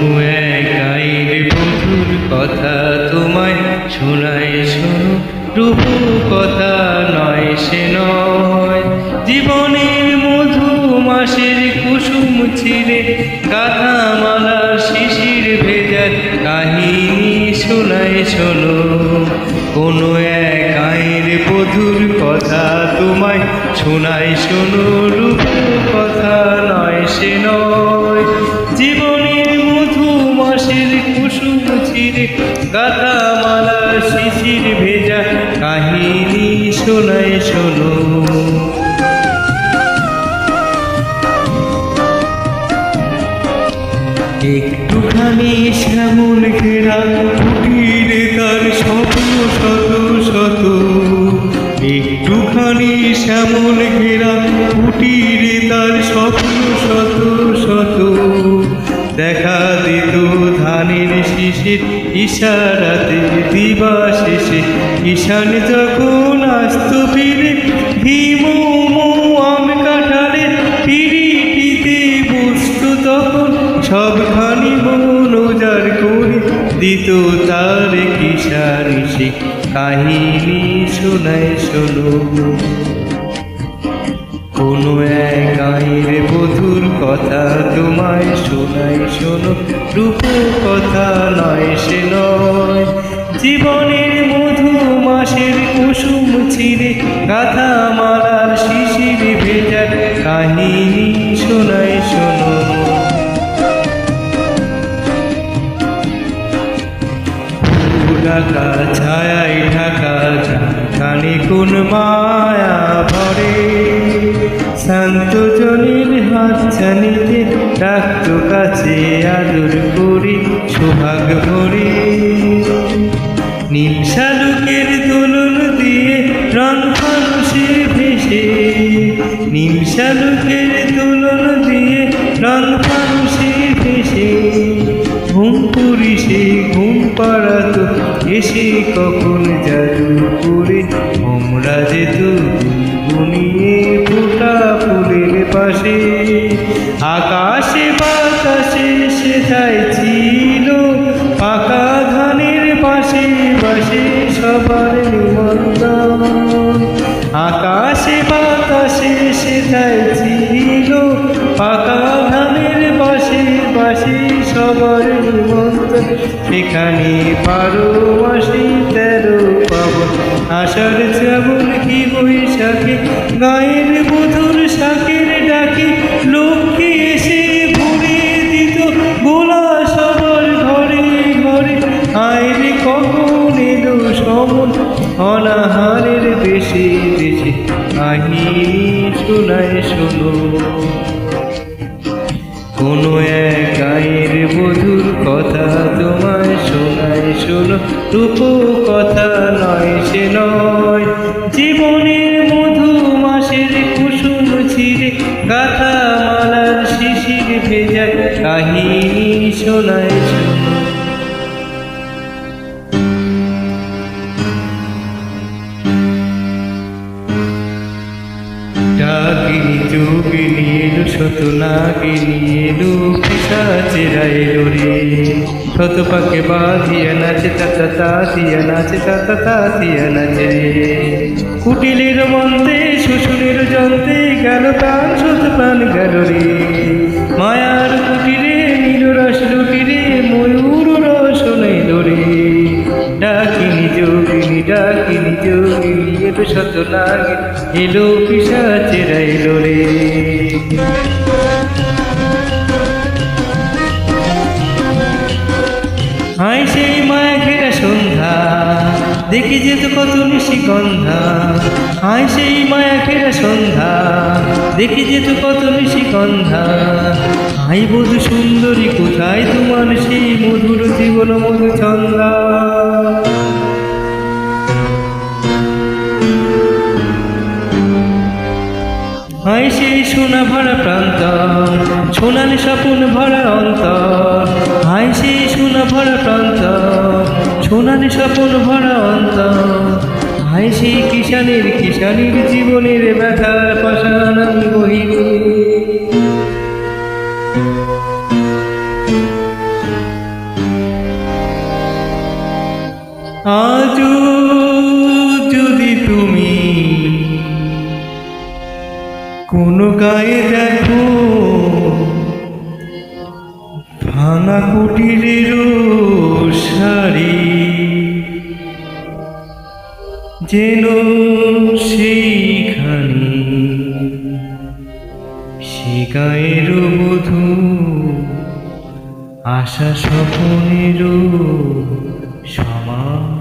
কোনো এক গাইর বন্ধুর কথা তোমায় শোনায় শোনো, রূপু কথা নয় সে নয়। জীবনের মধু মাসের কুসুম ছিঁড়ে গাথা মালা শিশির ভেজার কাহিনী শোনায় শোনো। কোনো এক গাইর বধুর কথা তোমায় শোনায় শোনো, রূপু কথা নয় সে নয়। জীবনের মধু মাসের কুসুম ছিঁড়ে গাথা মালা শিশির ভেজা কাহিনী শোনায় শোনো। একটুখানি শ্যামল ঘেরা কুটিরে তার শত শত শত, একটুখানি শ্যামল ঘেরা কুটিরে তার শত শত শত। দেখা দিত ধানের শিশির ইশারাতে দিবা শেষে, ঈশান যখন আসত ফিরে ভীম আম কাঁঠালে পিড়িটিতে বসত তখন সবখানি মন উজাড় করে দিত তার কিশানিসে কাহিনী শোনায় শোনো। কোনো এক গাইর বধুর কথা তোমায় শোনায় শোনো, রূপু কথা নয় সে নয়। জীবনের মধু মাসের কুসুম ছিঁড়ে গাথা মালার শিশির ভেজা কাহিনী শোনায় শোনো। ঢাকা ছায়ায় ঢাকা কানে কোন মায়া ভরে, শান্ত জনের হাত ছানিতে ডাকত কাছে আদর করি সোহাগ ভরে। নীল শালুকের দোলন দিয়ে রং ফানুষে ভেসে, নীল শালুকের দোলন দিয়ে রং ফানুষে ভেসে। ঘুম পুরিশে ঘুম পাড়াত এসে কখন জাদু করে আমরা যেত গুনগুনিয়ে ফোটা ফুলের পাশে। আকাশে বাতাসে সেথায় ছিল পাকা ধানের পাশে পাশে সবার নিমন্ত্রণ। আকাশে বাতাসে সেথায় ছিল পাকা ধানের পাশে পাশে সবার নিমন্ত্রণ। সেখানে 12 মাসে 13 পাবন, আষাঢ় শ্রাবণ কি বৈশাখে গায়ের বধুর শাকের ডাকে লক্ষ্মী এসে ভরে দিত গোলা সবার ঘরে ঘরে। আইরে কখন এলো সমন অনাহারের বেশি বেশি কাহিনী শোনায় শোনো। কোনো এক গাইর বধুর কথা তোমায় শোনায় শোনো, রূপু কথা নয় সে নয়। জীবনের মধু মাসের কুসুম ছিঁড়ে গাথা মালার শিশির ভেজা কাহিনী শোনায় শোনো। ডাকিনী যোগিনী এলো শত নাগিনী এলো পিশাচেরা এলো রে। শত পাকে বাঁধিয়া নাচে তাতা তাতিয়া নাচে তাতা তাতিয়া নাচে রে। কুটিলের মন্তে শ্বশুরের যন্ত্রে গেল প্রাণ শত প্রাণ গেল রে। মায়ার কুটিরে নীল রস লুটিরে ময়ূর রস নইল রে। ডাকিনী যোগিনী এলো শত নাগিনী এলো পিশাচেরা এলো রে। হায় সেই মায়া ঘেরা সন্ধ্যা দেখি যেত কত নিশিগন্ধা। হায় সেই মায়া ঘেরা সন্ধ্যা দেখি যেত কত নিশিগন্ধা। হাই বধূ সুন্দরী কোথায় তোমার সেই মধুর জীবন মধু ছন্দা। হায় সেই সোনা ভরা প্রান্তর সোনালি স্বপ্ন ভরা অন্তর। হায় সেই সোনা ভরা প্রান্তর সোনালি স্বপ্ন ভরা অন্তর। হায় সেই কিষানের জীবনের ব্যথার পাষাণ আমি বহিরে। গায়ে দেখো ভাঙা কুটিরের শাড়ি, যেন সেইখানে সে গায়ের বধূ আশা স্বপনেরও সমান।